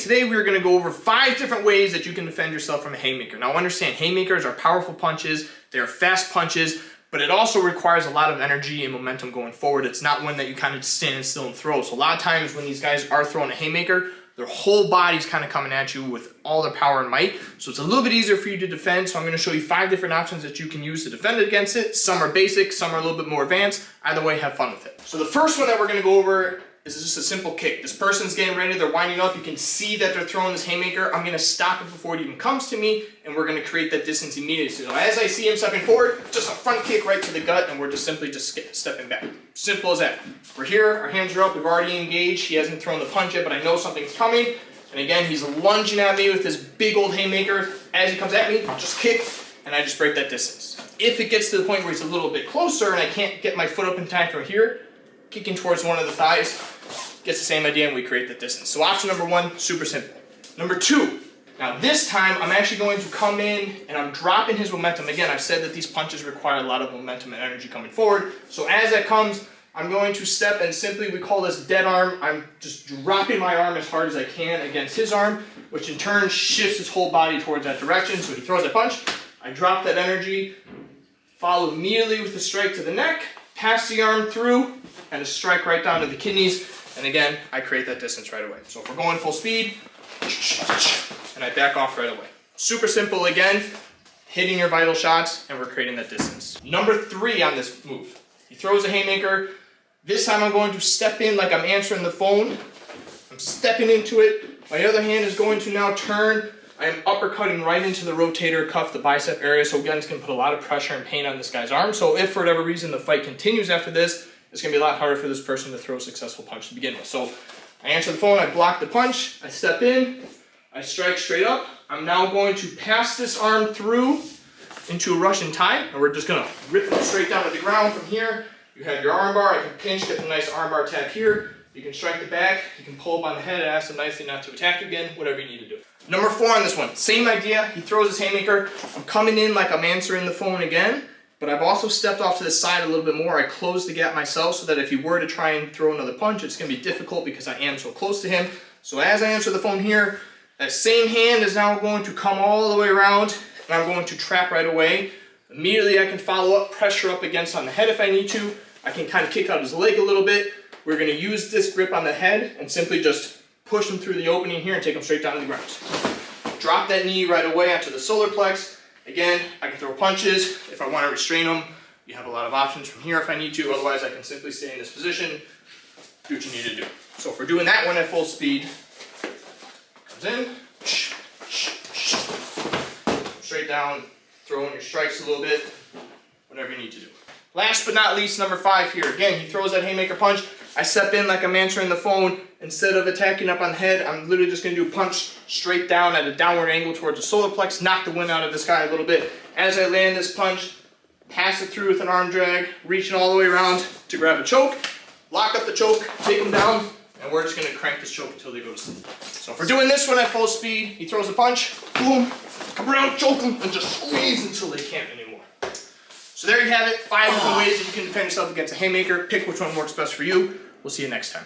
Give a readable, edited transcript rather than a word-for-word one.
today we're going to go over 5 different ways that you can defend yourself from a haymaker. Now understand, haymakers are powerful punches, they're fast punches, but it also requires a lot of energy and momentum going forward. It's not one that you kind of just stand still and throw. So a lot of times when these guys are throwing a haymaker, their whole body's kind of coming at you with all their power and might. So it's a little bit easier for you to defend. So I'm going to show you 5 different options that you can use to defend against it. Some are basic, some are a little bit more advanced. Either way, have fun with it. So the first one that we're going to go over is just a simple kick. This person's getting ready, they're winding up. You can see that they're throwing this haymaker. I'm going to stop it before it even comes to me, and we're going to create that distance immediately. So as I see him stepping forward, just a front kick right to the gut, and we're just simply stepping back. Simple as that. We're here, our hands are up, we've already engaged. He hasn't thrown the punch yet, but I know something's coming. And again, he's lunging at me with this big old haymaker. As he comes at me, I'll just kick, and I just break that distance. If it gets to the point where he's a little bit closer and I can't get my foot up in time from here, kicking towards one of the thighs, gets the same idea, and we create that distance. So option number 1, super simple. Number 2, now this time I'm actually going to come in and I'm dropping his momentum. Again, I've said that these punches require a lot of momentum and energy coming forward. So as that comes, I'm going to step and simply, we call this dead arm. I'm just dropping my arm as hard as I can against his arm, which in turn shifts his whole body towards that direction. So he throws that punch, I drop that energy, follow immediately with a strike to the neck, pass the arm through, and a strike right down to the kidneys. And again, I create that distance right away. So if we're going full speed, and I back off right away. Super simple again, hitting your vital shots, and we're creating that distance. Number 3 on this move. He throws a haymaker. This time I'm going to step in like I'm answering the phone. I'm stepping into it. My other hand is going to now turn. I am uppercutting right into the rotator cuff, the bicep area. So again, it's going to put a lot of pressure and pain on this guy's arm. So if for whatever reason the fight continues after this, it's going to be a lot harder for this person to throw a successful punch to begin with. So I answer the phone, I block the punch, I step in, I strike straight up. I'm now going to pass this arm through into a Russian tie, and we're just going to rip it straight down to the ground from here. You have your arm bar, I can pinch, get the nice arm bar tap here. You can strike the back, you can pull up on the head and ask him nicely not to attack you again, whatever you need to do. Number 4 on this one, same idea. He throws his haymaker. I'm coming in like I'm answering the phone again. But I've also stepped off to the side a little bit more. I closed the gap myself so that if he were to try and throw another punch, it's going to be difficult because I am so close to him. So as I answer the phone here, that same hand is now going to come all the way around, and I'm going to trap right away. Immediately I can follow up, pressure up against on the head if I need to. I can kind of kick out his leg a little bit. We're going to use this grip on the head and simply just push him through the opening here and take him straight down to the ground. Drop that knee right away onto the solar plex. Again, I can throw punches. If I want to restrain them, you have a lot of options from here if I need to. Otherwise, I can simply stay in this position, do what you need to do. So if we're doing that one at full speed, comes in, straight down, throw in your strikes a little bit, whatever you need to do. Last but not least, number 5 here. Again, he throws that haymaker punch. I step in like I'm answering the phone. Instead of attacking up on the head, I'm literally just going to do a punch straight down at a downward angle towards the solar plex, knock the wind out of this guy a little bit. As I land this punch, pass it through with an arm drag, reaching all the way around to grab a choke, lock up the choke, take him down, and we're just going to crank this choke until they go to sleep. So if we're doing this one at full speed, he throws a punch, boom, come around, choke him, and just squeeze until they can't anymore. So there you have it, 5 different ways that you can defend yourself against a haymaker. Pick which one works best for you. We'll see you next time.